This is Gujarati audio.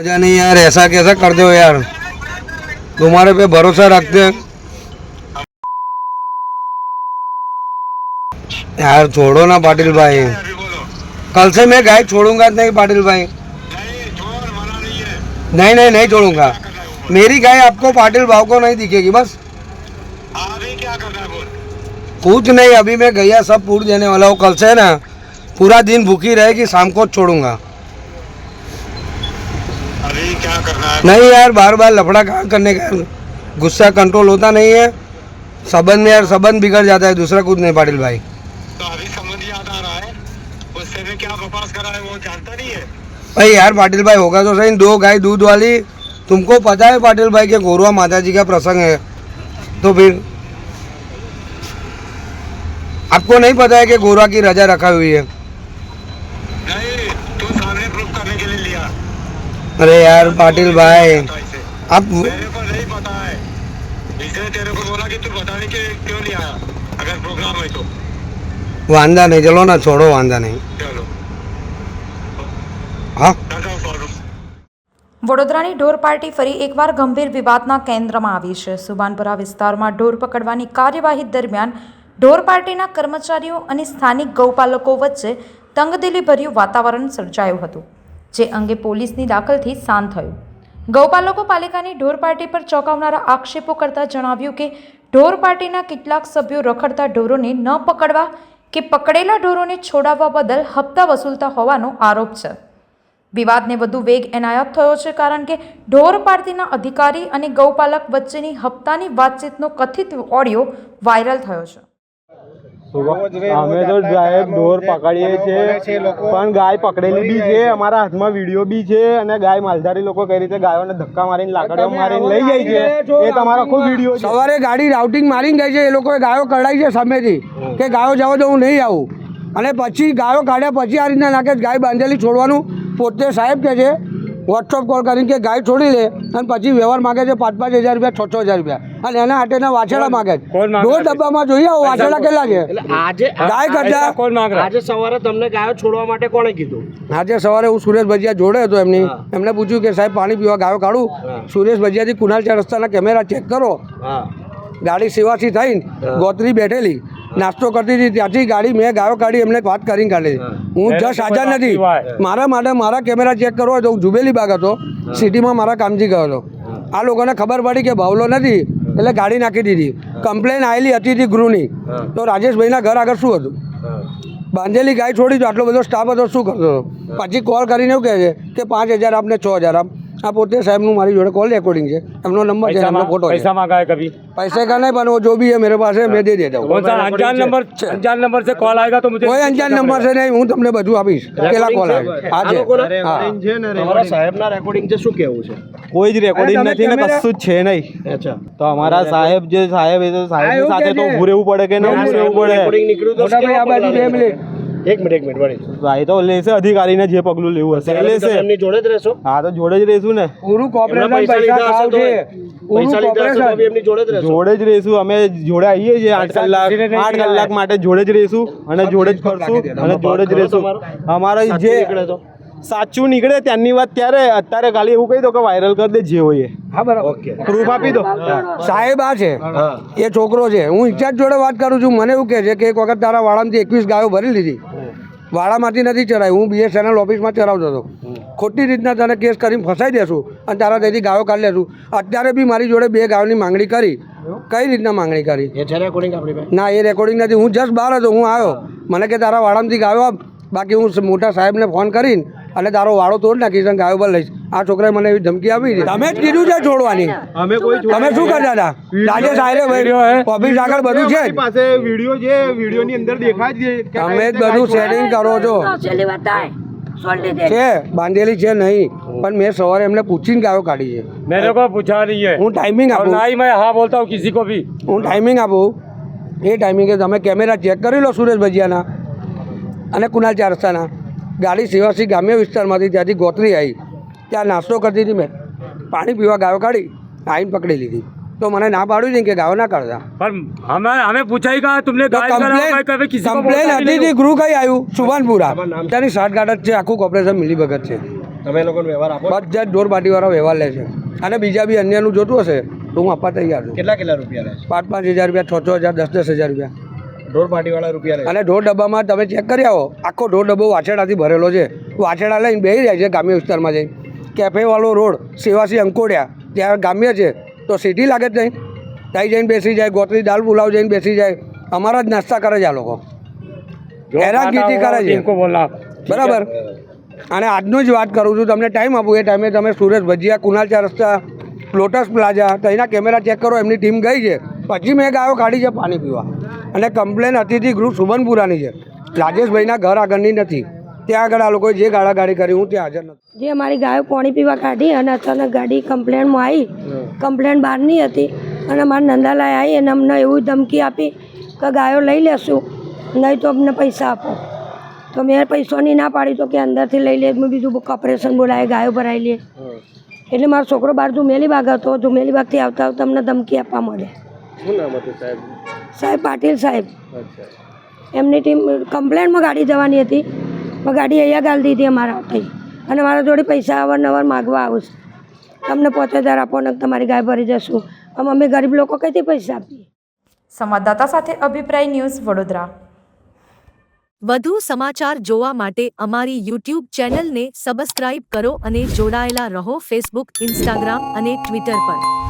मजा नहीं यार, ऐसा कैसा कर दो यार, तुम्हारे पे भरोसा रखते हैं यार। छोड़ो ना पाटिल भाई, कल से मैं गाय छोड़ूंगा नहीं पाटिल भाई। नहीं नहीं नहीं छोड़ूंगा, मेरी गाय आपको पाटिल भाव को नहीं दिखेगी बस। अभी क्या करना है बोल? कुछ नहीं, अभी मैं गैया सब पूछ देने वाला हूँ। कल से ना पूरा दिन भूखी रहेगी, शाम को छोड़ूंगा। अभी क्या करना है? नहीं यार, बार बार लफड़ा कहाँ करने का, गुस्सा कंट्रोल होता नहीं है। संबंध में यार संबंध बिगड़ जाता है, दूसरा कुछ नहीं पाटिल भाई। तो अभी समझ याद आ रहा है, उससे भी क्या बकवास करा है वो जानता नहीं है भाई। यार पाटिल भाई होगा तो सही, 2 गाय दूध वाली, तुमको पता है पाटिल भाई के गोरुआ माता जी का प्रसंग है, तो फिर आपको नहीं पता है कि गोरुआ की रजा रखा हुई है? नहीं, तू सामने प्रूफ करने के लिए लिया। अरे यार पाटिल भाई, आप मेरे को नहीं पता है, इसलिए तेरे को बोला कि तू बताने के क्यों नहीं आया। अगर प्रोग्राम है तो वांदा नहीं, चलो ना छोड़ो, वांदा नहीं। चलो हाँ, વડોદરાની ઢોર પાર્ટી ફરી એકવાર ગંભીર વિવાદના કેન્દ્રમાં આવી છે। સુભાનપુરા વિસ્તારમાં ઢોર પકડવાની કાર્યવાહી દરમિયાન ઢોર પાર્ટીના કર્મચારીઓ અને સ્થાનિક ગૌપાલકો વચ્ચે તંગદિલીભર્યું વાતાવરણ સર્જાયું હતું, જે અંગે પોલીસની દાખલથી શાંત થયું। ગૌપાલકો પાલિકાની ઢોર પાર્ટી પર ચોંકાવનારા આક્ષેપો કરતા જણાવ્યું કે ઢોર પાર્ટીના કેટલાક સભ્યો રખડતા ઢોરોને ન પકડવા કે પકડેલા ઢોરોને છોડાવવા બદલ હપ્તા વસૂલતા હોવાનો આરોપ છે। વિવાદને વધુ વેગ એનાયત થયો છે, કારણ કે ઢોર પાર્ટીના અધિકારી અને ગૌપાલક વચ્ચેની હપ્તાની વાતચીતનો કથિત ઓડિયો વાયરલ થયો છે। અમે તો સાહેબ ઢોર પકડીએ છીએ, પણ ગાય પકડેલી બી છે, અમારા હાથમાં વિડીયો બી છે, અને ગાય માલધારી લોકો કઈ રીતે ગાયોને ધક્કા મારીને લાકડીઓ મારીને લઈ જાય છે એ તમારો આખો વિડીયો છે। સવારે ગાડી રાઉટિંગ મારીને ગઈ છે, એ લોકોએ ગાયો કઢાઈ છે સામેથી કે ગાયો જાઓ તો હું નહીં આવું, અને પછી ગાયો કાઢ્યા પછી આ રીતના નાખે ગાય બાંધેલી છોડવાનું પોતે સાહેબ કહે છે વોટ્સઅપ કોલ કરીને કે ગાય છોડી લે, અને પછી વ્યવહાર માગે છે 5-5 હજાર રૂપિયા, 6-6 હજાર રૂપિયા, અને એના હાટેના વાછેડા માગે છે। 2 ડબ્બામાં જોઈએ આવો વાછેડા કેટલા છે ગાય કરતા। આજે સવારે તમને ગાયો છોડવા માટે કોણે કીધું? આજે સવારે હું સુરેશ ભજીયા જોડે હતો, એમને પૂછ્યું કે સાહેબ પાણી પીવા ગાયો કાઢું? સુરેશ ભજીયાથી કુનાલ 4 રસ્તાના કેમેરા ચેક કરો, ગાડી સેવાથી થઈને ગોતરી બેઠેલી નાસ્તો કરતી હતી, ત્યાંથી ગાડી મેં ગાયો કાઢી, એમને વાત કરીને કાઢી। હું જસ્ટ હાજર નથી, મારા માટે મારા કેમેરા ચેક કરવો હોય તો હું જુબેલી બાગ હતો, સિટીમાં મારા કામથી ગયો હતો। આ લોકોને ખબર પડી કે ભાવલો નથી એટલે ગાડી નાખી દીધી। કમ્પ્લેન આવેલી હતી ગૃહની, તો રાજેશભાઈના ઘર આગળ શું હતું? બાંધેલી ગાય છોડી તો આટલો બધો સ્ટાફ હતો, શું કરતો હતો? પછી કોલ કરીને એવું કહે છે કે 5,000 આપને 6,000 આપ। આ પોતે સાહેબનું મારી જોડે કોલ રેકોર્ડિંગ છે, એમનો નંબર છે, એમનો ફોટો છે। पैसा मांगा है कभी? पैसे का नहीं, पर वो जो भी है मेरे पास है मैं दे देता हूँ। कौन सा अनजान नंबर से कॉल आएगा तो मुझे कोई अनजान नंबर से नहीं, હું તમને બધું આપીશ। કેલા કોલ આવે આજે તમારા સાહેબના રેકોર્ડિંગ છે, શું કહેવું છે? કોઈ જ રેકોર્ડિંગ નથી ને કશું જ છે નહીં। અચ્છા, તો અમારા સાહેબ જે સાહેબ એ તો સાહેબની સાથે તો ઊભું રહેવું પડે કે ન ઊભું રહેવું પડે? રેકોર્ડિંગ નીકળ્યું તો મોટા ભાઈ આ બાજુ 2 મિનિટ એક મિનિટ વળી ભાઈ તો લેશે, અધિકારીને જે પગલું લેવું હશે એ લેશે। એમની જોડે જ રહેશો? હા તો જોડે જ રહીશું ને, પૂરું કોર્પોરેશન પૈસા પૈસા લીધા ખાવ હશે તો છે, પૂરું પૈસા લીધા હશે તો કોર્પોરેશન બી એમની જોડે જ રહેશો? જોડે જ રહીશું અમે, જોડે આવીએ છીએ 8 કલાક માટે જોડે જ રહીશું અને જોડે જ કરશું અને જોડે જ રહીશું। અમારો જે સાચું નીકળે ત્યાંની વાત ત્યારે, અત્યારે ખાલી એવું કહી દો કે વાયરલ કરી દે જે હોય એ। હા બરાબર, પ્રૂફ આપી દો। સાહેબ આ છે, એ છોકરો છે, હું ઇન્ચાર્જ જોડે વાત કરું છું। મને એવું કહે છે કે એક વખત તારા વાડામાંથી 21 ગાયો ભરી લીધી, વાડામાંથી નથી ચરાવી, હું BSNL ઓફિસમાં ચરાવતો હતો, ખોટી રીતના તને કેસ કરીને ફસાઈ દેશું અને તારા ત્યાંથી ગાયો કાઢી લેશું। અત્યારે બી મારી જોડે 2 ગાયોની માંગણી કરી, કઈ રીતના માંગણી કરી? એ છે રેકોર્ડિંગ આપણી પાસે? ના, એ રેકોર્ડિંગ નથી, હું જસ્ટ બહાર હતો, હું આવ્યો, મને કે તારા વાડામાંથી ગાયો આપ, બાકી હું મોટા સાહેબને ફોન કરીને અને તારો વાળો તોડ નાખીશ અને ગાયો પર લઈશ। આ છોકરાએ મને એવી ધમકી આપી છે। તમે જ કીધું છે છોડવાની, અમે કોઈ તમે શું કરતા હતા? રાજેશ આયરે ઓફિસ આગળ બધું છે, પાસે વિડીયો છે, વિડીયોની અંદર દેખાય છે કે તમે જ બધું સેટિંગ કરો છો। છે બાંધેલી છે નહીં, પણ મેં સવારે એમને પૂછીને ગાયો કાઢી છે। मेरे को पूछा नहीं है, હું ટાઈમિંગ और આપું, ना ही मैं हाँ बोलता हूँ किसी को भी। હું ટાઈમિંગ આપું, એ ટાઈમિંગે તમે કેમેરા ચેક કરી લો સુરેશ ભજીયાના અને કુનાલ 4 રસ્તાના। ગાડી સેવાસી ગ્રામ્ય વિસ્તારમાંથી ત્યાંથી ગોતરી આવી, ત્યાં નાસ્તો કરતી હતી, મેં પાણી પીવા ગાયો કાઢી આવીને પકડી લીધી। तो मैंने ना पाड़ू कि गाँव ना करता, पर हमें पूछा ही कहा तुमने कंप्लेन हती थी गृह कई आयु सुभानपुरा त्यानी 60 गाड़ है, आखू कॉर्पोरेशन मिली भगत है। તમે લોકોનો વ્યવહાર આપો છો? બધા જ ઢોર પાર્ટીવાળા વ્યવહાર લે છે અને બીજા બી અન્યનું જોતું હશે તો હું આપવા તૈયાર છું. કેટલા રૂપિયા લે છે? 5,000 રૂપિયા, 6,000, 10,000 રૂપિયા. ઢોર પાર્ટીવાળા રૂપિયા લે છે? અને ઢોર ડબ્બામાં તમે ચેક કરી આવો, આખો ઢોર ડબ્બો વાછેડાથી ભરેલો છે. વાછેડા લઈને બેસી જાય છે ગ્રામ્ય વિસ્તારમાં જઈને. કેફેવાળો રોડ સેવાસી અંકોડિયા ત્યાં ગ્રામ્ય છે તો સિટી લાગે જ નહીં. ત્યાં જઈને બેસી જાય, ગોત્રી દાલ પુલાવ જઈને બેસી જાય. અમારા જ નાસ્તા કરે છે આ લોકો, હેરાનગીરી કરે છે. બરાબર. અને આજનું જ વાત કરું છું, તમને ટાઈમ આપું એ ટાઈમે તમે સુરેશ ભજીયા, કુનાલ 4 રસ્તા, લોટસ પ્લાઝા ત્યાંના કેમેરા ચેક કરો. એમની ટીમ ગઈ છે, પછી મેં ગાયો કાઢી છે પાણી પીવા. અને કમ્પ્લેન અતિથિ ગૃહ સુમનપુરાની છે, રાજેશભાઈના ઘર આગળની નથી. ત્યાં આગળ આ લોકોએ જે ગાળાગાળી કરી હું ત્યાં હાજર નથી. જે અમારી ગાયો પાણી પીવા કાઢી અને અચાનક ગાડી કમ્પ્લેનમાં આવી, કમ્પ્લેન બહારની હતી અને મારા નંદાલાય આવી અને અમને એવું ધમકી આપી કે ગાયો લઈ લેશું, નહીં તો અમને પૈસા આપો. તો મેં પૈસાની ના પાડી તો કે અંદરથી લઈ લે. મેં બીજું ઓપરેશન બોલાવે, ગાયો ભરાઈ લે. એટલે મારો છોકરો બહાર ધુમેલી બાગ હતો, ધુમેલી બાગથી આવતા આવતા અમને ધમકી આપવા મળે. શું નામ હતું સાહેબ? સાહેબ પાટીલ સાહેબ. અચ્છા. એમની ટીમ કમ્પ્લેનમાં ગાડી જવાની હતી પણ ગાડી અહીંયા ગાળી દીધી અમારા થઈ અને મારા જોડે પૈસા અવારનવાર માગવા આવું છે. તમને 5,000 આપો ને તમારી ગાય ભરી જશું. આમ અમે ગરીબ લોકો કઈથી પૈસા આપીએ? સંવાદદાતા સાથે અભિપ્રાય ન્યૂઝ વડોદરા. વધુ સમાચાર જોવા માટે અમારી YouTube ચેનલને સબસ્ક્રાઇબ કરો અને જોડાયેલા રહો ફેસબુક, ઇન્સ્ટાગ્રામ અને ટ્વિટર પર.